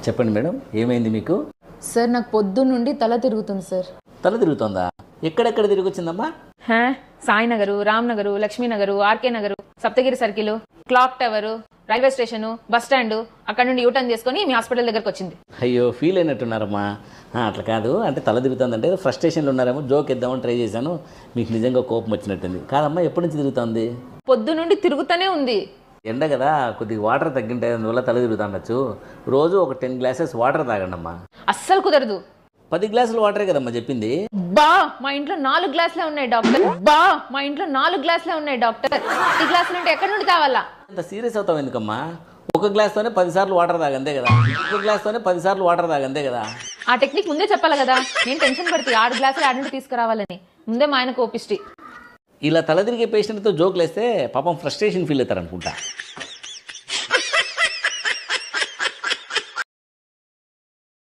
చెప్పండి మేడం, ఏమైంది మీకు? సార్ నాకు పొద్దు నుండి తల తిరుగుతుంది సార్. తల తిరుగుతోందా? ఎక్కడెక్కడ తిరిగొచ్చిందమ్మా? Sainagar, Ramnagar, Lakshminagar, RK Nagar, Saptagiri circle, clock tower, railway station, bus stand, అక్కడ నుండి యూటర్న్ చేసుకుని మీ హాస్పిటల్ దగ్గరకు వచ్చింది. అయ్యో, ఫీల్ అయినట్టున్నారమ్మా. అట్లా కాదు, అంటే తల తిరుగుతుందంటే ఫ్రస్ట్రేషన్లో ఉన్నారేమో, జోక్ ఇద్దామని ట్రై చేశాను. మీకు నిజంగా కోపం వచ్చినట్టుంది. కాదమ్మా, ఎప్పటి నుంచి తిరుగుతుంది? పొద్దు నుండి తిరుగుతూనే ఉంది. ఎండ కదా, కొద్దిగా వాటర్ తగ్గింటే అందువల్ల తల తిరుగుతుండొచ్చు. రోజు ఒక 10 గ్లాసెస్ వాటర్ తాగండి అమ్మా. అస్సలు కుదరదు. 10 గ్లాసులు వాటరే కదమ్మా చెప్పింది. మా ఇంట్లో 4 గ్లాసులే ఉన్నాయి డాక్టర్. మా ఇంట్లో 4 గ్లాసులే ఉన్నాయి డాక్టర్. ఈ గ్లాసులు అంటే ఎక్కడి నుండి కావాలా? అంత సీరియస్ అవుతావు ఎందుకమ్మా? ఒక గ్లాస్తోనే 10 సార్లు వాటర్ తాగంతే కదా. ఒక గ్లాస్తోనే 10 సార్లు వాటర్ తాగంతే కదా. ఆ టెక్నిక్ ముందే చెప్పాలి కదా. నేను టెన్షన్ పడితే 6 గ్లాసులు ఆడ నుండి తీసుకురావాలని ముందే మా ఆయన కోపిష్టి. ఇలా తల తిరిగే పేషెంట్తో జోకులు వేస్తే పాపం ఫ్రస్ట్రేషన్ ఫీల్ అవుతారు అనుకుంటా.